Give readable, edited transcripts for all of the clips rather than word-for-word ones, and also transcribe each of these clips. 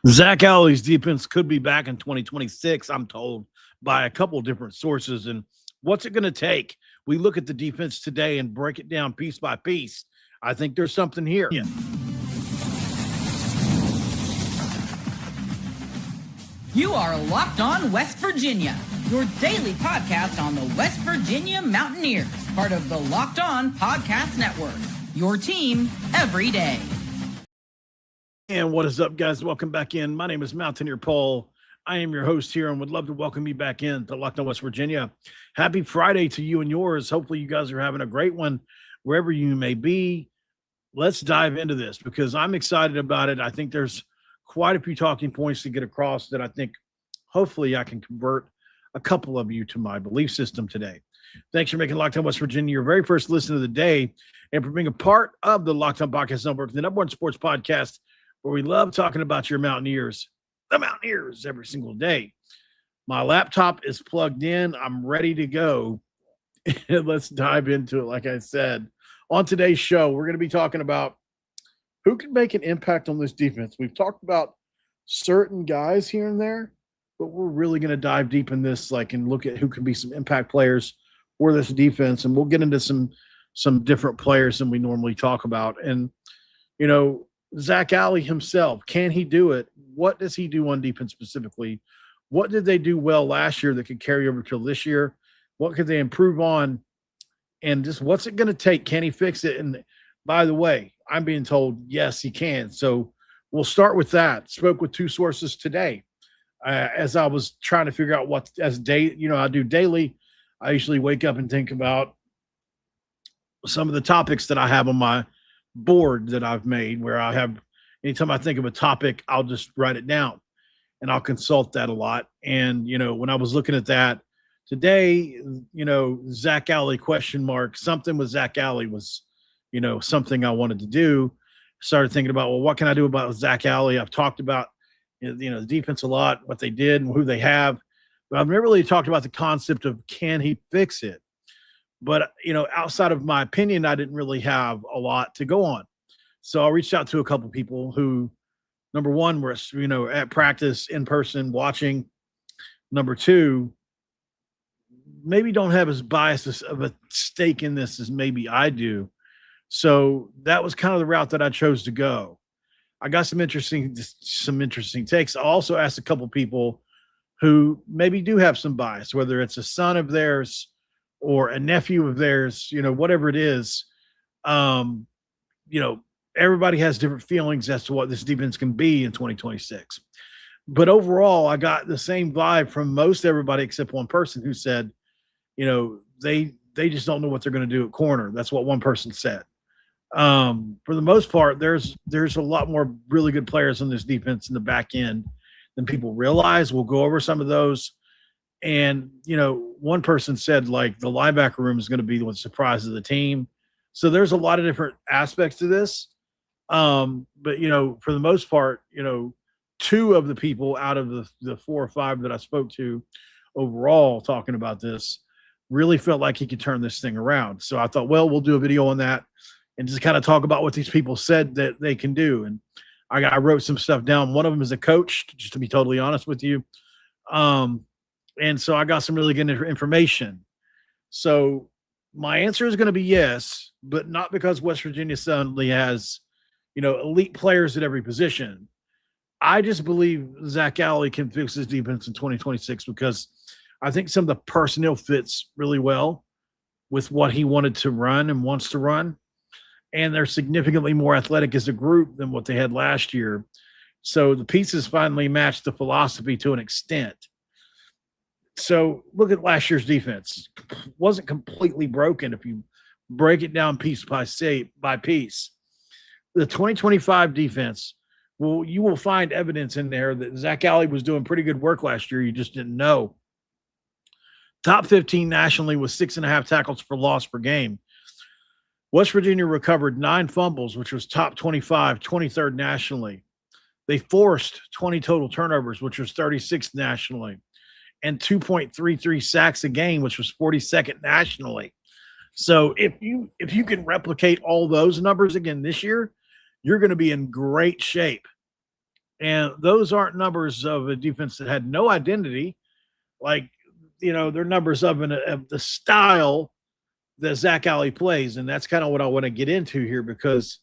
Zac Alley's defense could be back in 2026, I'm told, by a couple of different sources. And what's it going to take? We look at the defense today and break it down piece by piece. I think there's something here. Yeah. You are Locked On West Virginia, your daily podcast on the West Virginia Mountaineers, part of the Locked On Podcast Network, your team every day. And what is up, guys? Welcome back in. My name is Mountaineer Paul. I am your host here and would love to welcome you back in to Locked On West Virginia. Happy Friday to you and yours. Hopefully you guys are having a great one wherever you may be. Let's dive into this because I'm excited about it. I think there's quite a few talking points to get across that I think hopefully I can convert a couple of you to my belief system today. Thanks for making Locked On West Virginia your very first listen of the day and for being a part of the Locked On Podcast Network, the number one sports podcast where we love talking about your Mountaineers, the Mountaineers, every single day. My laptop is plugged in. I'm ready to go. Let's dive into it. Like I said, on today's show, we're going to be talking about who can make an impact on this defense. We've talked about certain guys here and there, but we're really going to dive deep in this, and look at who can be some impact players for this defense. And we'll get into some different players than we normally talk about. And, Zac Alley himself, can he do it? What does he do on defense specifically? What did they do well last year that could carry over till this year? What could they improve on? And just what's it going to take? Can he fix it? And by the way, I'm being told, yes, he can. So we'll start with that. Spoke with two sources today. As I was trying to figure out what I do daily. I usually wake up and think about some of the topics that I have on my board that I've made, where I have, anytime I think of a topic, I'll just write it down and I'll consult that a lot. And, when I was looking at that today, Zac Alley ? Something with Zac Alley was, something I wanted to do. Started thinking about, well, what can I do about Zac Alley? I've talked about, the defense a lot, what they did and who they have, but I've never really talked about the concept of can he fix it? But, outside of my opinion, I didn't really have a lot to go on. So I reached out to a couple people who, number one, were, at practice in person watching. Number two, maybe don't have as biased of a stake in this as maybe I do. So that was kind of the route that I chose to go. I got some interesting takes. I also asked a couple people who maybe do have some bias, whether it's a son of theirs or a nephew of theirs, whatever it is. Everybody has different feelings as to what this defense can be in 2026. But overall, I got the same vibe from most everybody except one person who said, they just don't know what they're going to do at corner. That's what one person said. For the most part, there's a lot more really good players on this defense in the back end than people realize. We'll go over some of those. And, one person said, the linebacker room is going to be the surprise of the team. So there's a lot of different aspects to this. But, for the most part, two of the people out of the 4 or 5 that I spoke to overall talking about this really felt like he could turn this thing around. So I thought, well, we'll do a video on that and just kind of talk about what these people said that they can do. And I wrote some stuff down. One of them is a coach, just to be totally honest with you. And so I got some really good information. So my answer is going to be yes, but not because West Virginia suddenly has, elite players at every position. I just believe Zac Alley can fix his defense in 2026 because I think some of the personnel fits really well with what he wanted to run and wants to run. And they're significantly more athletic as a group than what they had last year. So the pieces finally match the philosophy to an extent. So look at last year's defense. Wasn't completely broken if you break it down piece by piece. The 2025 defense, well, you will find evidence in there that Zac Alley was doing pretty good work last year. You just didn't know. Top 15 nationally with 6.5 tackles for loss per game. West Virginia recovered 9 fumbles, which was top 25, 23rd nationally. They forced 20 total turnovers, which was 36th nationally, and 2.33 sacks a game, which was 42nd nationally. So if you can replicate all those numbers again this year, you're going to be in great shape And those aren't numbers of a defense that had no identity. Like, they're numbers of the style that Zac Alley plays. And that's kind of what I want to get into here, because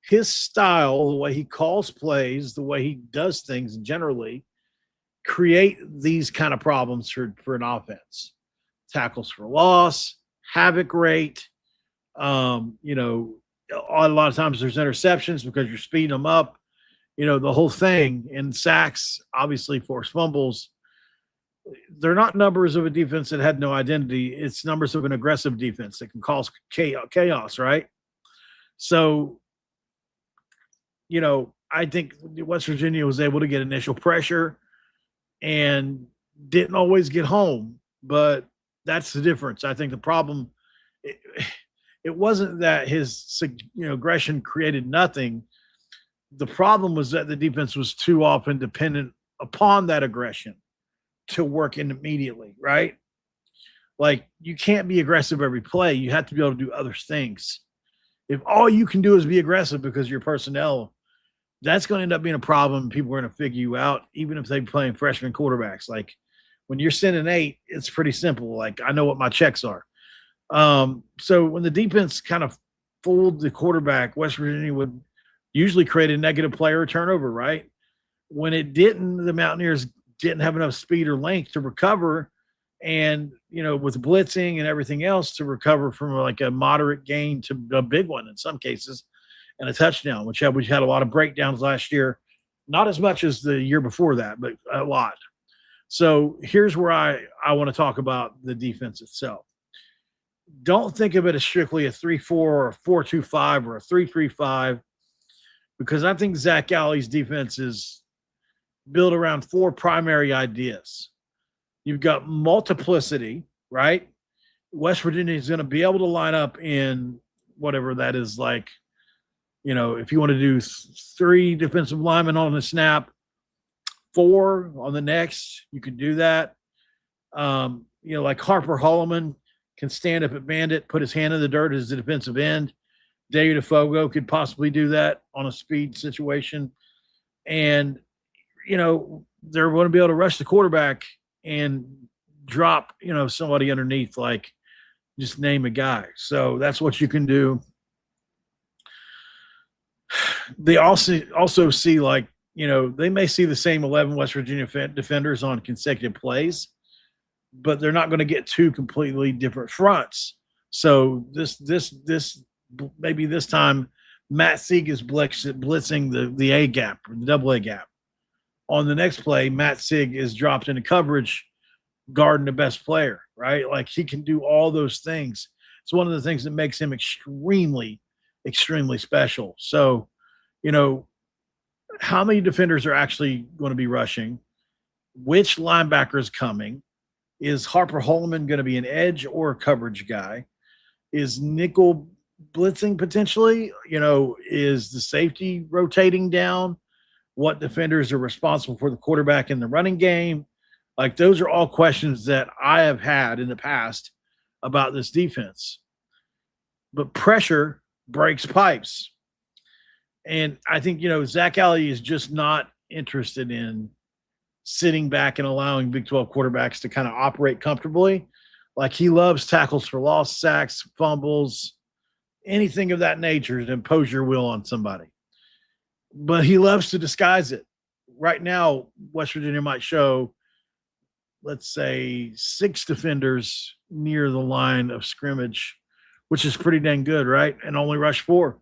his style, the way he calls plays, the way he does things generally, create these kind of problems for an offense. Tackles for loss, havoc rate. A lot of times there's interceptions because you're speeding them up. The whole thing. And sacks, obviously, forced fumbles. They're not numbers of a defense that had no identity. It's numbers of an aggressive defense that can cause chaos, right? So, I think West Virginia was able to get initial pressure and didn't always get home, but that's the difference. I think the problem, it wasn't that his aggression created nothing. The problem was that the defense was too often dependent upon that aggression to work in immediately, right? Like, you can't be aggressive every play. You have to be able to do other things. If all you can do is be aggressive because your personnel, that's going to end up being a problem. People are going to figure you out, even if they're playing freshman quarterbacks. Like, when you're sending 8, it's pretty simple. Like, I know what my checks are. So when the defense kind of fooled the quarterback, West Virginia would usually create a negative player turnover, right? When it didn't, the Mountaineers didn't have enough speed or length to recover, and with blitzing and everything else, to recover from like a moderate gain to a big one in some cases, and a touchdown, which we had a lot of breakdowns last year. Not as much as the year before that, but a lot. So here's where I want to talk about the defense itself. Don't think of it as strictly a 3-4 or a 4-2-5 or a 3-3-5, because I think Zac Alley's defense is built around 4 primary ideas. You've got multiplicity, right? West Virginia is going to be able to line up in whatever that is, like, if you want to do 3 defensive linemen on the snap, 4 on the next, you can do that. Like Harper Holloman can stand up at Bandit, put his hand in the dirt as the defensive end. David Afogo could possibly do that on a speed situation. And, they're going to be able to rush the quarterback and drop, somebody underneath, like, just name a guy. So that's what you can do. They also see, like, they may see the same 11 West Virginia defenders on consecutive plays, but they're not going to get 2 completely different fronts. So this maybe this time Matt Sieg is blitzing the A gap or the double A gap. On the next play, Matt Sieg is dropped into coverage, guarding the best player, right? Like, he can do all those things. It's one of the things that makes him extremely, extremely special. So, how many defenders are actually going to be rushing? Which linebacker is coming? Is Harper Holman going to be an edge or a coverage guy? Is nickel blitzing potentially? Is the safety rotating down? What defenders are responsible for the quarterback in the running game? Like, those are all questions that I have had in the past about this defense. But pressure breaks pipes. And I think, Zac Alley is just not interested in sitting back and allowing Big 12 quarterbacks to kind of operate comfortably. Like, he loves tackles for loss, sacks, fumbles, anything of that nature to impose your will on somebody. But he loves to disguise it. Right now, West Virginia might show, let's say, 6 defenders near the line of scrimmage, which is pretty dang good, right? And only rush 4.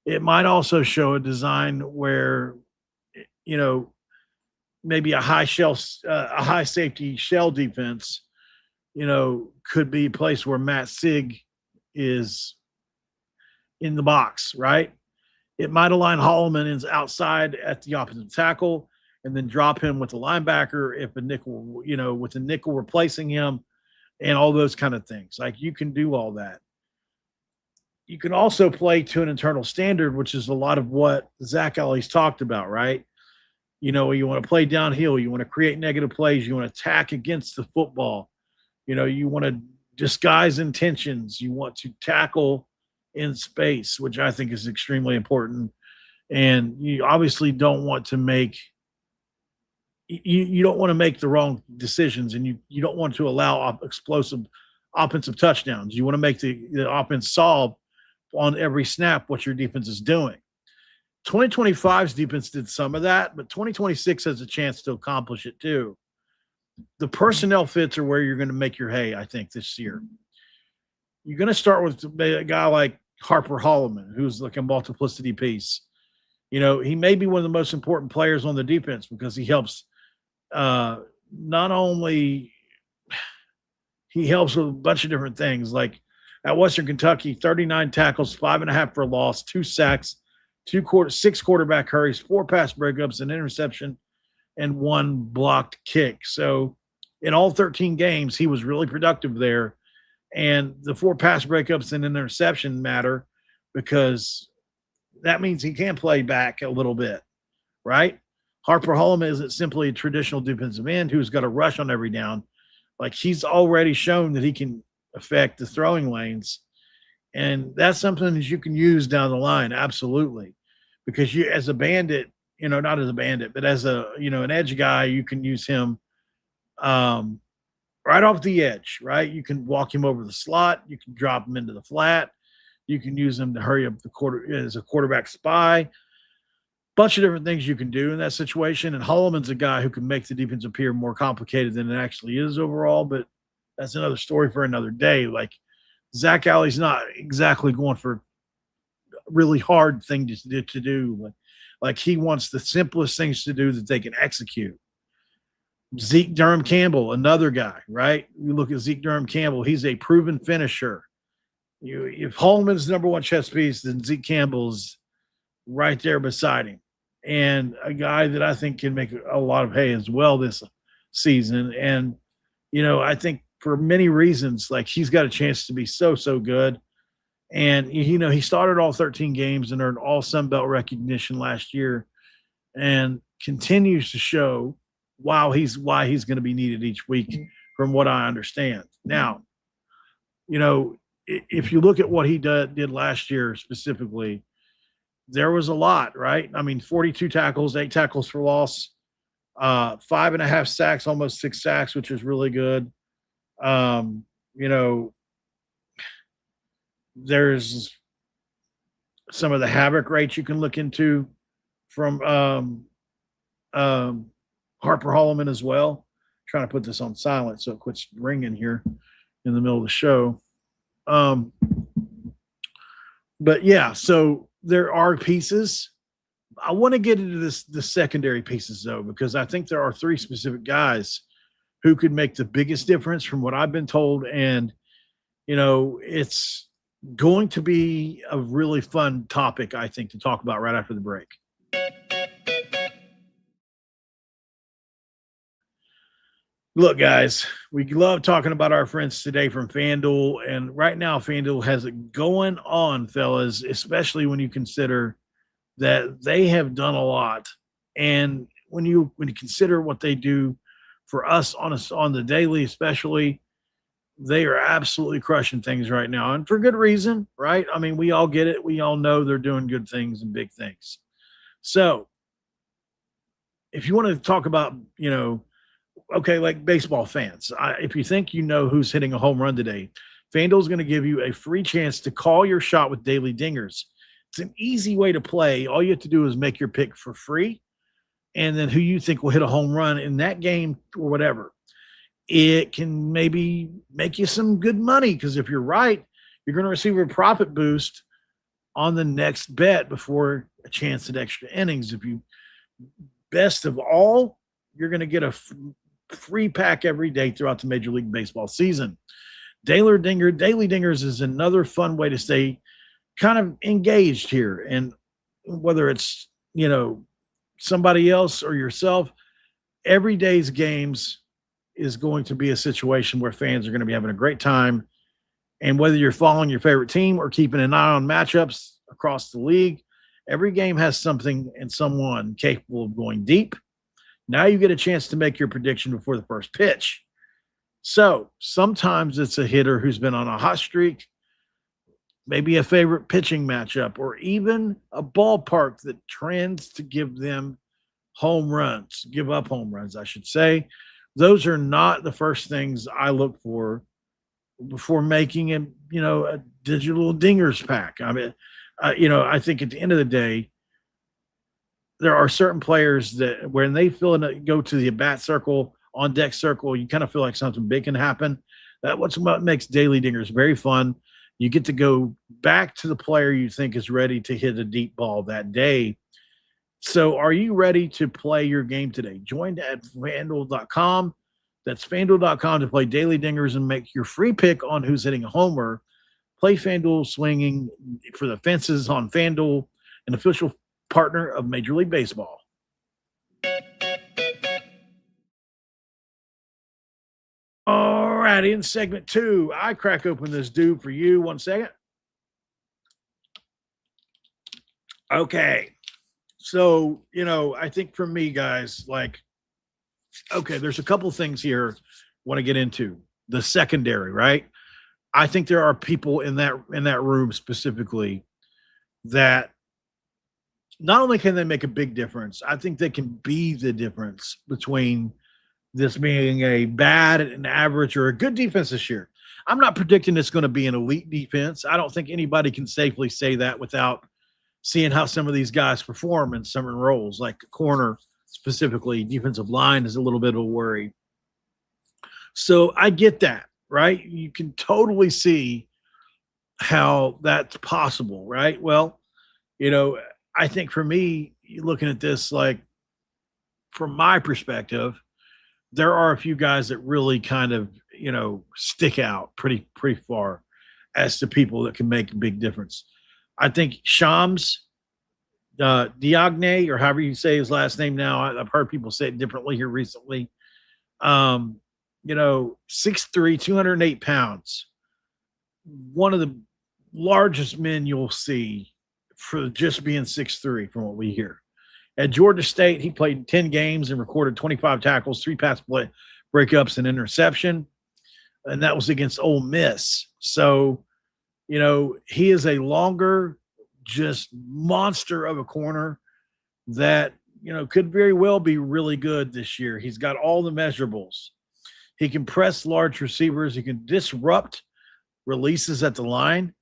It might also show a design where, maybe a high safety shell defense, could be a place where Matt Sieg is in the box, right? It might align Holloman outside at the opposite tackle and then drop him with the linebacker if a nickel, with the nickel replacing him, and all those kind of things. Like, you can do all that. You can also play to an internal standard, which is a lot of what Zac Alley's talked about, right? You want to play downhill. You want to create negative plays. You want to attack against the football. You want to disguise intentions. You want to tackle in space, which I think is extremely important. And you obviously don't want to make you don't want to make the wrong decisions, and you don't want to allow explosive offensive touchdowns. You want to make the offense solve on every snap what your defense is doing. 2025's defense did some of that, but 2026 has a chance to accomplish it too. The personnel fits are where you're going to make your hay, I think, this year. You're going to start with a guy like Harper Holloman, who's like a multiplicity piece. You know, he may be one of the most important players on the defense because he helps not only he helps with a bunch of different things. Like at Western Kentucky, 39 tackles, 5.5 for loss, 2 sacks, 6 quarterback hurries, 4 pass breakups, an interception, and 1 blocked kick. So in all 13 games, he was really productive there. And the 4 pass breakups and an interception matter because that means he can play back a little bit, right? Harper Holloman isn't simply a traditional defensive end who's got a rush on every down. Like he's already shown that he can affect the throwing lanes. And that's something that you can use down the line, absolutely. Because you, as a bandit, you know, not as a bandit, but as a, you know, an edge guy, you can use him right off the edge, right? You can walk him over the slot. You can drop him into the flat. You can use him to hurry up the quarter as a quarterback spy. Bunch of different things you can do in that situation. And Holloman's a guy who can make the defense appear more complicated than it actually is overall, but that's another story for another day. Like Zac Alley's not exactly going for really hard thing to do. Like he wants the simplest things to do that they can execute. Zeke Durham-Campbell, another guy, right? You look at Zeke Durham-Campbell, he's a proven finisher. If Holman's number one chess piece, then Zeke Campbell's right there beside him. And a guy that I think can make a lot of hay as well this season. And, you know, I think for many reasons, like he's got a chance to be so good. And, you know, he started all 13 games and earned all Sun Belt recognition last year and continues to show why he's going to be needed each week from what I understand. Now, you know, if you look at what he did last year specifically, there was a lot, right? I mean, 42 tackles, 8 tackles for loss, 5.5 sacks, almost 6 sacks, which is really good. You know, there's some of the havoc rates you can look into from Harper Holloman as well. Trying to put this on silent so it quits ringing here in the middle of the show. But yeah, so there are pieces. I want to get into the secondary pieces though, because I think there are 3 specific guys who could make the biggest difference from what I've been told. And, you know, it's going to be a really fun topic, I think, to talk about right after the break. Look, guys, we love talking about our friends today from FanDuel. And right now, FanDuel has it going on, fellas, especially when you consider that they have done a lot. And when you consider what they do for us on the daily, especially, they are absolutely crushing things right now. And for good reason, right? I mean, we all get it. We all know they're doing good things and big things. So if you want to talk about, you know, okay, like baseball fans, if you think you know who's hitting a home run today, FanDuel is going to give you a free chance to call your shot with daily dingers. It's an easy way to play. All you have to do is make your pick for free, and then who you think will hit a home run in that game or whatever. It can maybe make you some good money because if you're right, you're going to receive a profit boost on the next bet before a chance at extra innings. If you best of all, you're going to get a free pack every day throughout the Major League Baseball season. Daily Dingers is another fun way to stay kind of engaged here. And whether it's, you know, somebody else or yourself, every day's games is going to be a situation where fans are going to be having a great time. And whether you're following your favorite team or keeping an eye on matchups across the league, every game has something and someone capable of going deep. Now you get a chance to make your prediction before the first pitch. So sometimes it's a hitter who's been on a hot streak. maybe a favorite pitching matchup, or even a ballpark that trends to give them give up home runs, I should say. Those are not the first things I look for before making a digital dingers pack. I mean, I think at the end of the day, there are certain players that when they go to the bat circle, on deck circle, you kind of feel like something big can happen. That's what makes daily dingers very fun. You get to go back to the player you think is ready to hit a deep ball that day. So are you ready to play your game today? Join at FanDuel.com. That's FanDuel.com to play daily dingers and make your free pick on who's hitting a homer. Play FanDuel swinging for the fences on FanDuel, an official partner of Major League Baseball. All right, in segment 2, I crack open this dude for you. 1 second. Okay. So, I think for me, guys, there's a couple things here I want to get into. The secondary, right? I think there are people in that room specifically that not only can they make a big difference, I think they can be the difference between this being a bad, an average, or a good defense this year. I'm not predicting it's going to be an elite defense. I don't think anybody can safely say that without seeing how some of these guys perform in some roles, like corner specifically. Defensive line is a little bit of a worry. So I get that, right? You can totally see how that's possible, right? Well, I think for me, looking at this, from my perspective, there are a few guys that really kind of, stick out pretty far as to people that can make a big difference. I think Chams Diagne, or however you say his last name now, I've heard people say it differently here recently. 6'3", 208 pounds. One of the largest men you'll see for just being 6'3", from what we hear. At Georgia State, he played 10 games and recorded 25 tackles, 3 pass breakups, and interception. And that was against Ole Miss. So, he is a longer, just monster of a corner that, could very well be really good this year. He's got all the measurables. He can press large receivers. He can disrupt releases at the line.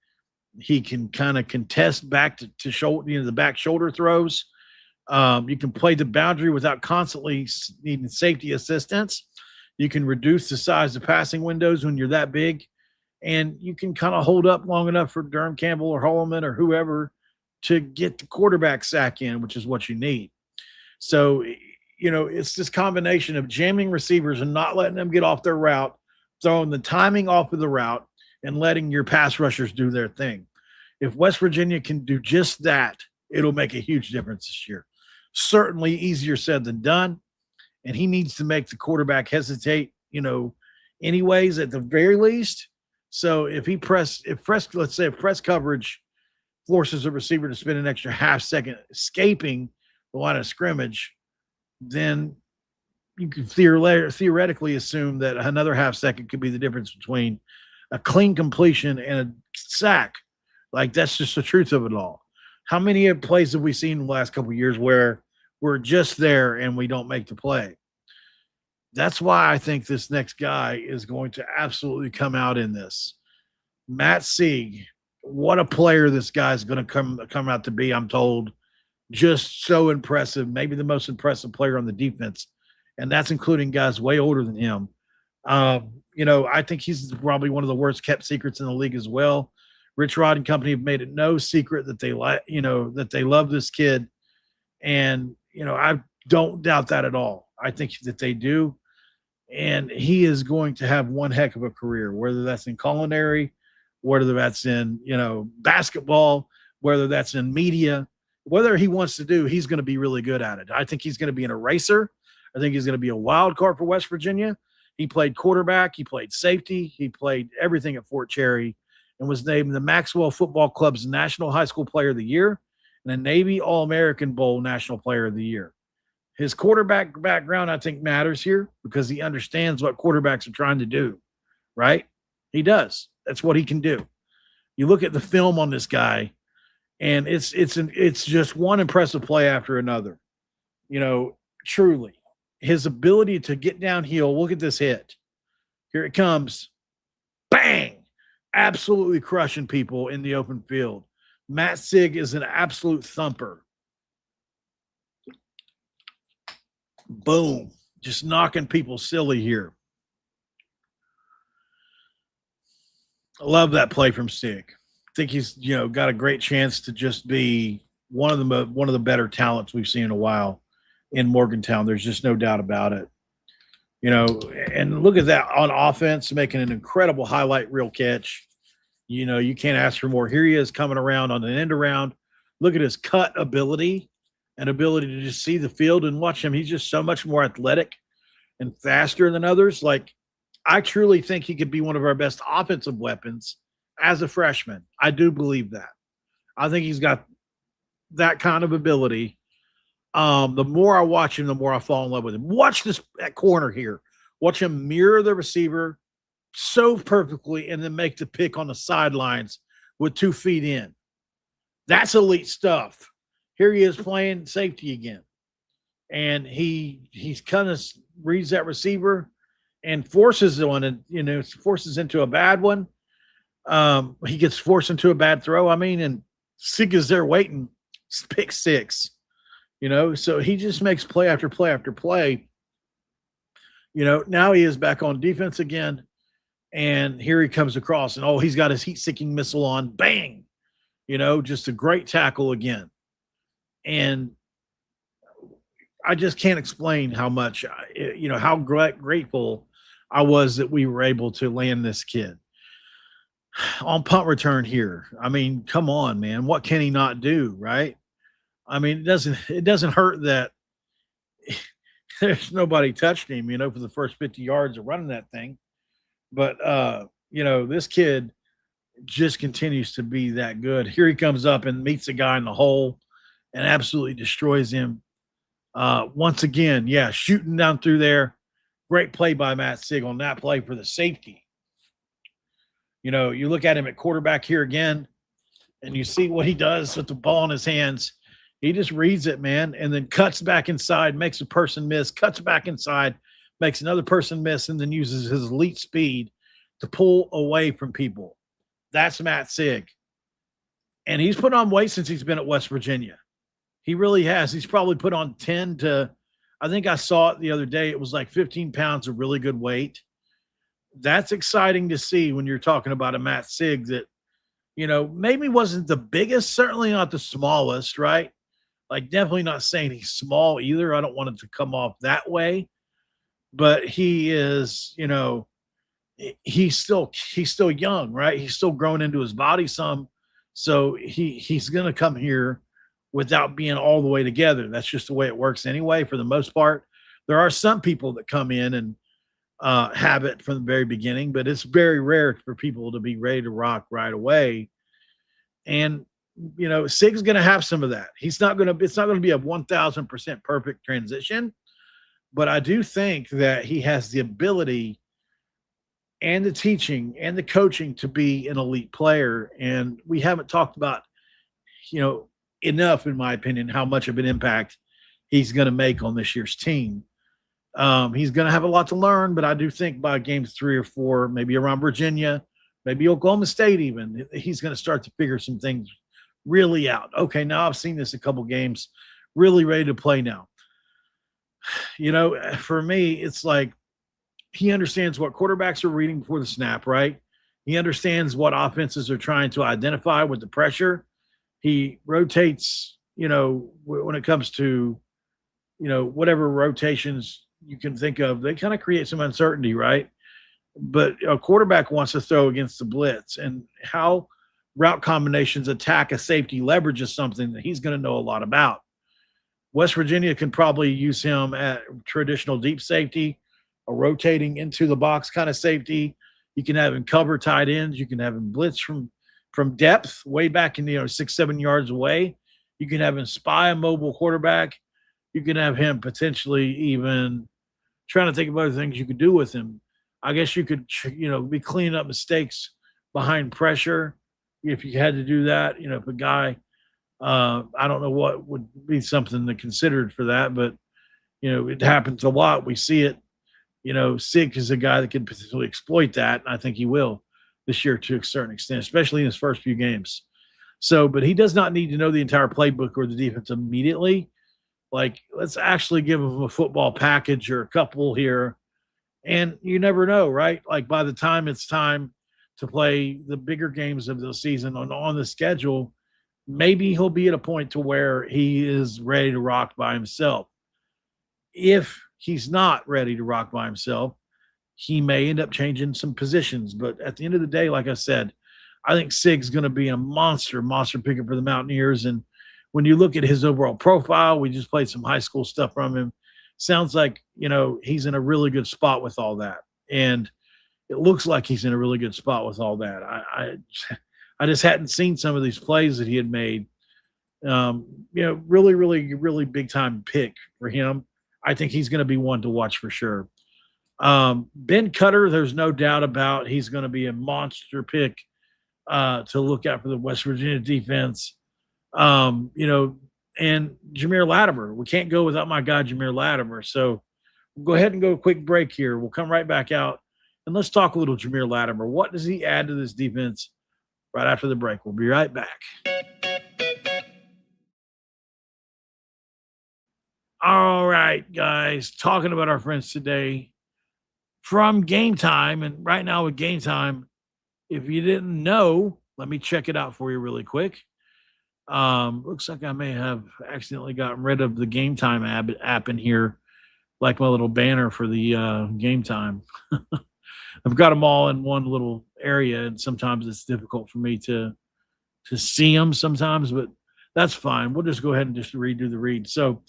He can kind of contest back to shoulder, the back shoulder throws. You can play the boundary without constantly needing safety assistance. You can reduce the size of passing windows when you're that big. And you can kind of hold up long enough for Durham-Campbell or Holloman or whoever to get the quarterback sack in, which is what you need. So, it's this combination of jamming receivers and not letting them get off their route, throwing the timing off of the route, and letting your pass rushers do their thing. If West Virginia can do just that, it'll make a huge difference this year. Certainly easier said than done. And he needs to make the quarterback hesitate, anyways, at the very least. So if press coverage forces a receiver to spend an extra half second escaping the line of scrimmage, then you can theoretically assume that another half second could be the difference between a clean completion and a sack. That's just the truth of it all. How many plays have we seen in the last couple of years where we're just there and we don't make the play? That's why I think this next guy is going to absolutely come out in this. Matt Sieg, what a player this guy's going to come out to be, I'm told. Just so impressive, maybe the most impressive player on the defense, and that's including guys way older than him. I think he's probably one of the worst kept secrets in the league as well. Rich Rod and company have made it no secret that they love this kid. And, I don't doubt that at all. I think that they do. And he is going to have one heck of a career, whether that's in culinary, whether that's in, basketball, whether that's in media, whether he wants to do, he's going to be really good at it. I think he's going to be an eraser. I think he's going to be a wild card for West Virginia. He played quarterback. He played safety. He played everything at Fort Cherry and was named the Maxwell Football Club's National High School Player of the Year and a Navy All-American Bowl National Player of the Year. His quarterback background, I think, matters here because he understands what quarterbacks are trying to do, right? He does. That's what he can do. You look at the film on this guy, and it's just one impressive play after another. Truly, his ability to get downhill. Look at this hit. Here it comes. Bang! Absolutely crushing people in the open field. Matt Sieg is an absolute thumper. Boom. Just knocking people silly here. I love that play from Sieg. I think he's, got a great chance to just be one of the better talents we've seen in a while in Morgantown. There's just no doubt about it. And look at that on offense, making an incredible highlight reel catch. You can't ask for more. Here he is coming around on an end around. Look at his cut ability and ability to just see the field and watch him. He's just so much more athletic and faster than others. Like, I truly think he could be one of our best offensive weapons as a freshman. I do believe that. I think he's got that kind of ability. The more I watch him, the more I fall in love with him. Watch that corner here. Watch him mirror the receiver so perfectly and then make the pick on the sidelines with 2 feet in. That's elite stuff. Here he is playing safety again. And he's kind of reads that receiver and forces one, and forces into a bad one. He gets forced into a bad throw. And Sieg is there waiting. Pick 6. So he just makes play after play after play. Now he is back on defense again, and here he comes across, and he's got his heat-seeking missile on. Bang! Just a great tackle again. And I just can't explain how much, how grateful I was that we were able to land this kid on punt return here. Come on, man. What can he not do, right? It doesn't hurt that there's nobody touched him, for the first 50 yards of running that thing. But, this kid just continues to be that good. Here he comes up and meets a guy in the hole and absolutely destroys him. Once again, shooting down through there. Great play by Matt Sieg on that play for the safety. You look at him at quarterback here again, and you see what he does with the ball in his hands. He just reads it, man, and then cuts back inside, makes a person miss, cuts back inside, makes another person miss, and then uses his elite speed to pull away from people. That's Matt Sieg. And he's put on weight since he's been at West Virginia. He really has. He's probably put on 10 to, I think I saw it the other day, it was like 15 pounds of really good weight. That's exciting to see when you're talking about a Matt Sieg that, maybe wasn't the biggest, certainly not the smallest, right? Like, definitely not saying he's small either. I don't want it to come off that way. But he is, he's still young, right? He's still growing into his body some. So he's going to come here without being all the way together. That's just the way it works anyway, for the most part. There are some people that come in and have it from the very beginning, but it's very rare for people to be ready to rock right away. And, Sieg's going to have some of that. It's not going to be a 1,000% perfect transition, but I do think that he has the ability and the teaching and the coaching to be an elite player. And we haven't talked about, enough, in my opinion, how much of an impact he's going to make on this year's team. He's going to have a lot to learn, but I do think by games 3 or 4, maybe around Virginia, maybe Oklahoma State even, he's going to start to figure some things really out. Okay, now I've seen this a couple games, really ready to play now. For me, it's like he understands what quarterbacks are reading before the snap, right? He understands what offenses are trying to identify with the pressure. He rotates, when it comes to, whatever rotations you can think of, they kind of create some uncertainty, right? But a quarterback wants to throw against the blitz, and how route combinations attack a safety leverage is something that he's going to know a lot about. West Virginia can probably use him at traditional deep safety, a rotating into the box kind of safety. You can have him cover tight ends. You can have him blitz from depth, way back in 6-7 yards away. You can have him spy a mobile quarterback. You can have him potentially even trying to think of other things you could do with him. I guess you could, be cleaning up mistakes behind pressure. if you had to do that, if a guy, I don't know what would be something to consider for that, but it happens a lot. We see it. Sieg is a guy that can potentially exploit that, and I think he will this year to a certain extent, especially in his first few games. So, but he does not need to know the entire playbook or the defense immediately. Like, let's actually give him a football package or a couple here. And you never know, right? Like, by the time it's time to play the bigger games of the season on the schedule, maybe he'll be at a point to where he is ready to rock by himself. If he's not ready to rock by himself, he may end up changing some positions. But at the end of the day, like I said, I think Sieg's going to be a monster pickup for the Mountaineers. And when you look at his overall profile, we just played some high school stuff from him. Sounds like, he's in a really good spot with all that. And it looks like he's in a really good spot with all that. I just hadn't seen some of these plays that he had made. Really, really, really big time pick for him. I think he's going to be one to watch for sure. Ben Cutter, there's no doubt about he's going to be a monster pick to look out for the West Virginia defense. And Geimere Latimer. We can't go without my guy, Geimere Latimer. So we'll go ahead and go a quick break here. We'll come right back out, and let's talk a little Geimere Latimer. What does he add to this defense right after the break? We'll be right back. All right, guys, talking about our friends today from GameTime. And right now with GameTime, if you didn't know, let me check it out for you really quick. Looks like I may have accidentally gotten rid of the GameTime app in here, like my little banner for the GameTime. I've got them all in one little area, and sometimes it's difficult for me to see them sometimes, but that's fine. We'll just go ahead and just redo the read. So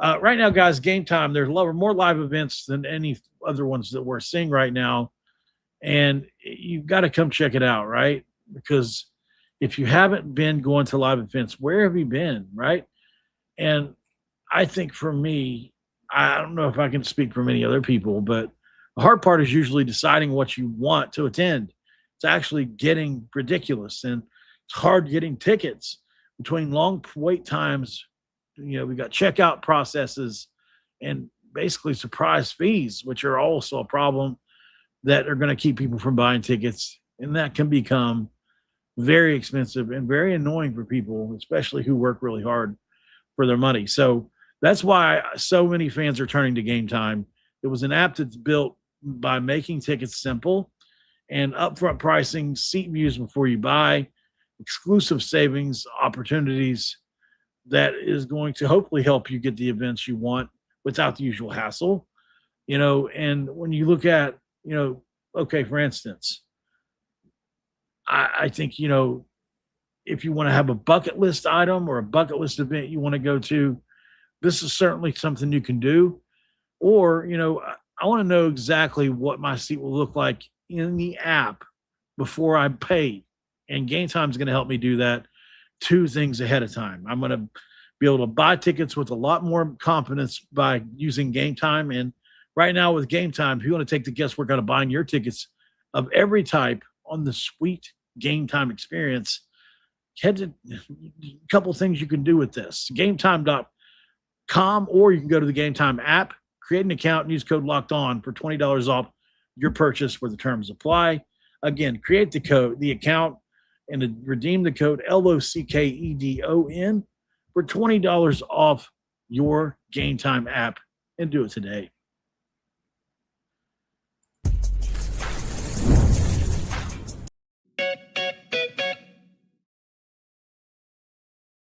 right now, guys, GameTime, there's more live events than any other ones that we're seeing right now, and you've got to come check it out, right? Because if you haven't been going to live events, where have you been, right? And I think for me, I don't know if I can speak for many other people, but the hard part is usually deciding what you want to attend. It's actually getting ridiculous, and it's hard getting tickets between long wait times. We've got checkout processes and basically surprise fees, which are also a problem that are going to keep people from buying tickets. And that can become very expensive and very annoying for people, especially who work really hard for their money. So that's why so many fans are turning to GameTime. It was an app that's built by making tickets simple and upfront pricing, seat views before you buy, exclusive savings opportunities that is going to hopefully help you get the events you want without the usual hassle. And when you look at, okay, for instance, I think, if you want to have a bucket list item or a bucket list event you want to go to, this is certainly something you can do. Or, I want to know exactly what my seat will look like in the app before I pay. And GameTime is going to help me do that 2 things ahead of time. I'm going to be able to buy tickets with a lot more confidence by using GameTime. And right now with GameTime, if you want to take the guesswork out of buying your tickets of every type on the sweet GameTime experience, head to a couple of things you can do with this. GameTime.com, or you can go to the GameTime app, create an account, and use code Locked On for $20 off your purchase where the terms apply. Again, create the account, and redeem the code LOCKEDON for $20 off your GameTime app, and do it today.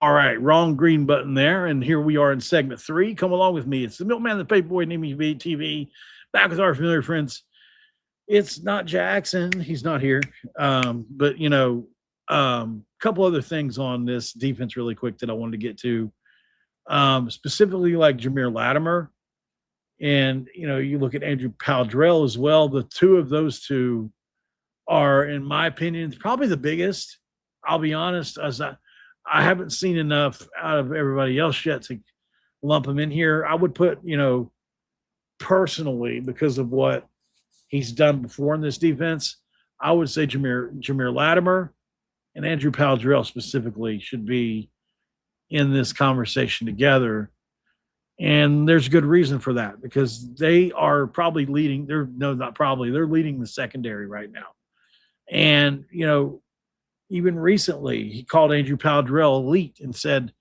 All right, wrong green button there, and here we are in segment 3. Come along with me. It's the Milkman, the Paperboy, Name TV, back with our familiar friends. It's not Jackson. He's not here. But, couple other things on this defense really quick that I wanted to get to. Specifically like Geimere Latimer. And, you look at Andrew Powdrell as well. The two of those two are, in my opinion, probably the biggest. I'll be honest, as I haven't seen enough out of everybody else yet to lump him in here. I would put, personally, because of what he's done before in this defense, I would say Geimere Latimer and Andrew Powdrell specifically should be in this conversation together. And there's good reason for that because they are probably leading. They're leading the secondary right now. And, even recently he called Andrew Powdrell elite and said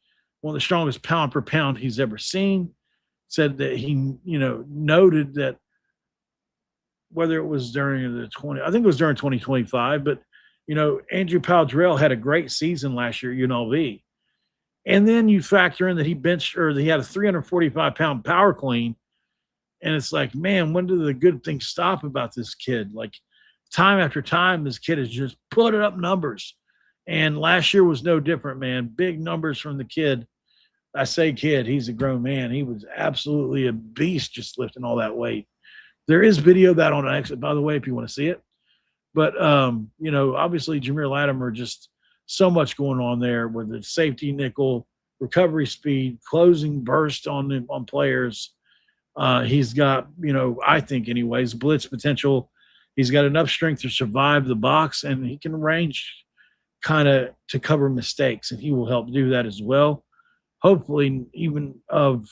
one of the strongest pound per pound he's ever seen. Said that he, noted that whether it was during I think it was during 2025, but, Andrew Powdrell had a great season last year at UNLV. And then you factor in that he had a 345-pound power clean. And it's like, man, when do the good things stop about this kid? Like time after time, this kid has just put up numbers. And last year was no different, man. Big numbers from the kid. I say kid, he's a grown man. He was absolutely a beast just lifting all that weight. There is video of that on an exit, by the way, if you want to see it. But, obviously Geimere Latimer, just so much going on there with the safety nickel, recovery speed, closing burst on players. He's got, I think anyways, blitz potential. He's got enough strength to survive the box, and he can range kind of to cover mistakes, and he will help do that as well. Hopefully even of,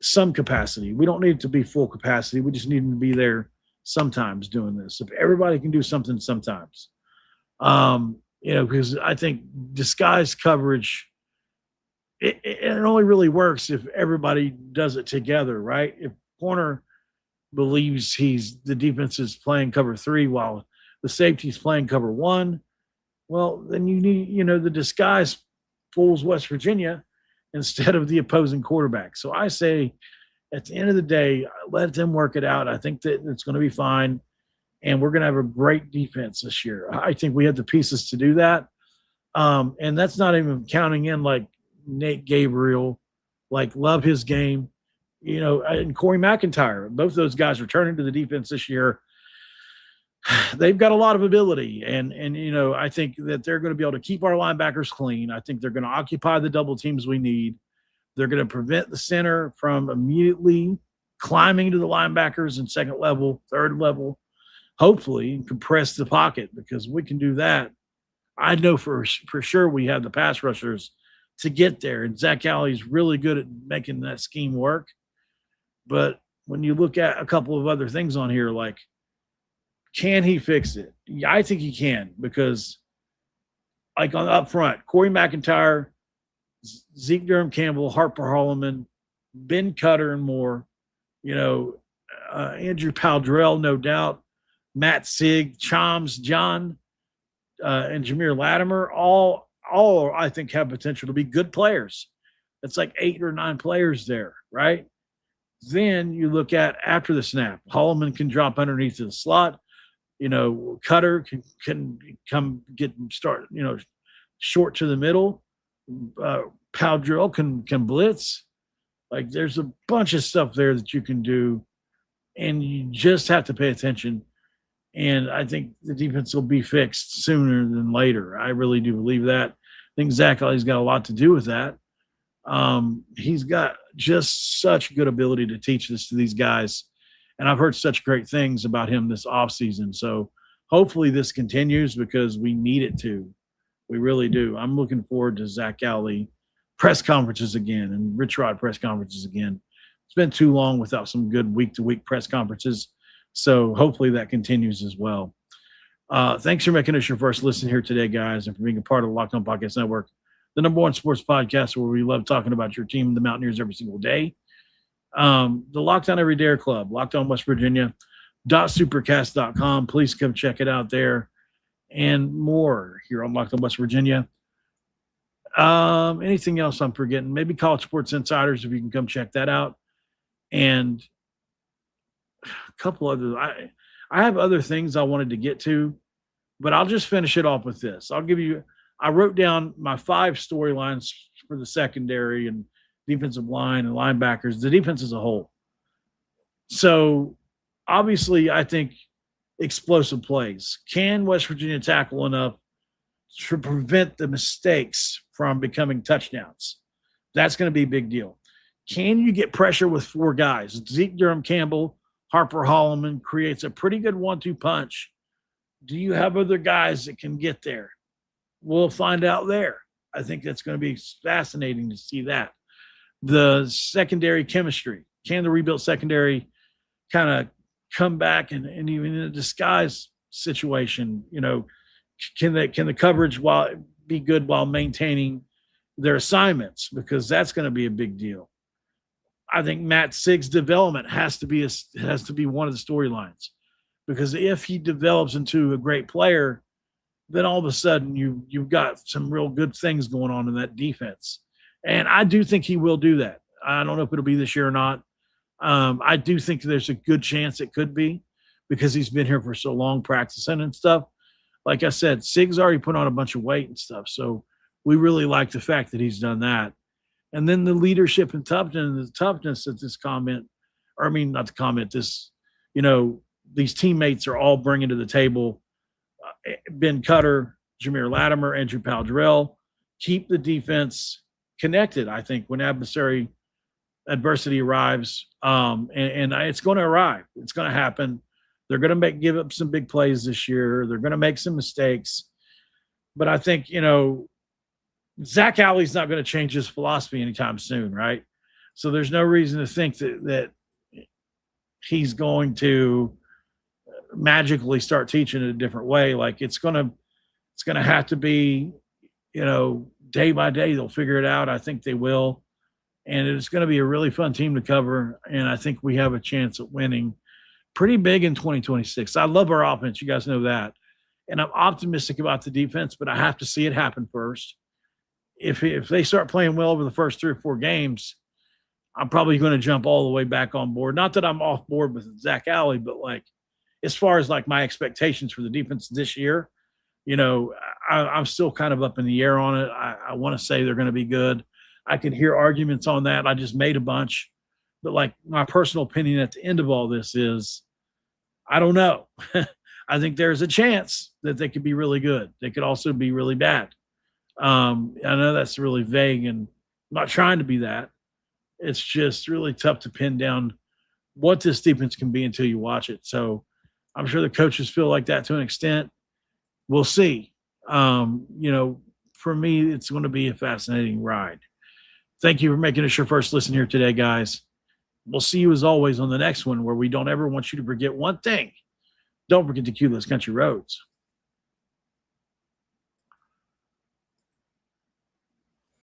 some capacity. We don't need it to be full capacity. We just need him to be there sometimes doing this. If everybody can do something sometimes, because I think disguise coverage, it only really works if everybody does it together, right? If corner believes the defense is playing cover 3 while the safety's playing cover 1, well, then you need, the disguise fools West Virginia instead of the opposing quarterback. So I say at the end of the day, let them work it out. I think that it's going to be fine. And we're going to have a great defense this year. I think we have the pieces to do that. And that's not even counting in like Nate Gabriel, love his game, and Corey McIntyre. Both those guys returning to the defense this year. They've got a lot of ability. And I think that they're going to be able to keep our linebackers clean. I think they're going to occupy the double teams we need. They're going to prevent the center from immediately climbing to the linebackers in second level, third level. Hopefully compress the pocket because we can do that. I know for sure we have the pass rushers to get there. And Zac Alley is really good at making that scheme work. But when you look at a couple of other things on here, can he fix it? Yeah, I think he can because on up front, Corey McIntyre, Zeke Durham-Campbell, Harper Holloman, Ben Cutter and more, Andrew Powdrell, no doubt, Matt Sieg, Chams Diagne, and Geimere Latimer, all I think have potential to be good players. It's like 8 or 9 players there, right? Then you look at after the snap, Holloman can drop underneath the slot. Cutter can come start, short to the middle. Powdrell can blitz. There's a bunch of stuff there that you can do, and you just have to pay attention. And I think the defense will be fixed sooner than later. I really do believe that. I think Zac Alley's got a lot to do with that. He's got just such good ability to teach this to these guys. And I've heard such great things about him this offseason. So hopefully this continues because we need it to. We really do. I'm looking forward to Zac Alley press conferences again and Rich Rod press conferences again. It's been too long without some good week-to-week press conferences. So hopefully that continues as well. Thanks for making us your first listen here today, guys, and for being a part of the Locked On Podcast Network, the #1 sports podcast where we love talking about your team, the Mountaineers, every single day. The Locked On Every Dare Club, Locked On West Virginia, .supercast.com. Please come check it out there and more here on Locked On West Virginia. Anything else I'm forgetting? Maybe College Sports Insiders, if you can come check that out. And a couple other, I have other things I wanted to get to, but I'll just finish it off with this. I wrote down my 5 storylines for the secondary and defensive line and linebackers, the defense as a whole. So obviously I think explosive plays. Can West Virginia tackle enough to prevent the mistakes from becoming touchdowns? That's going to be a big deal. Can you get pressure with 4 guys? Zeke Durham-Campbell, Harper Holloman creates a pretty good 1-2 punch Do you have other guys that can get there? We'll find out there. I think that's going to be fascinating to see that. The secondary chemistry. Can the rebuilt secondary kind of come back and even in a disguise situation, can the coverage be good while maintaining their assignments? Because that's going to be a big deal. I think Matt Sieg's development has to be one of the storylines, because if he develops into a great player, then all of a sudden you've got some real good things going on in that defense. And I do think he will do that. I don't know if it'll be this year or not. I do think there's a good chance it could be, because he's been here for so long practicing and stuff. Like I said, Sieg's already put on a bunch of weight and stuff. So we really like the fact that he's done that. And then the leadership and toughness that these teammates are all bringing to the table. Ben Cutter, Geimere Latimer, Andrew Powdrell keep the defense connected, I think, when adversity arrives. And it's going to arrive. It's going to happen. They're going to give up some big plays this year. They're going to make some mistakes. But I think, Zac Alley's not going to change his philosophy anytime soon, right? So there's no reason to think that he's going to magically start teaching it a different way. Like it's going to have to be, day by day, they'll figure it out. I think they will. And it's going to be a really fun team to cover. And I think we have a chance at winning pretty big in 2026. I love our offense. You guys know that. And I'm optimistic about the defense, but I have to see it happen first. If they start playing well over the first 3 or 4 games, I'm probably going to jump all the way back on board. Not that I'm off board with Zac Alley, but as far as my expectations for the defense this year, I'm still kind of up in the air on it. I want to say they're going to be good. I can hear arguments on that. I just made a bunch. But my personal opinion at the end of all this is, I don't know. I think there's a chance that they could be really good. They could also be really bad. I know that's really vague, and I'm not trying to be that. It's just really tough to pin down what this defense can be until you watch it. So I'm sure the coaches feel like that to an extent. We'll see. For me, it's going to be a fascinating ride. Thank you for making us your first listen here today, guys. We'll see you as always on the next one, where we don't ever want you to forget one thing. Don't forget to cue those country roads.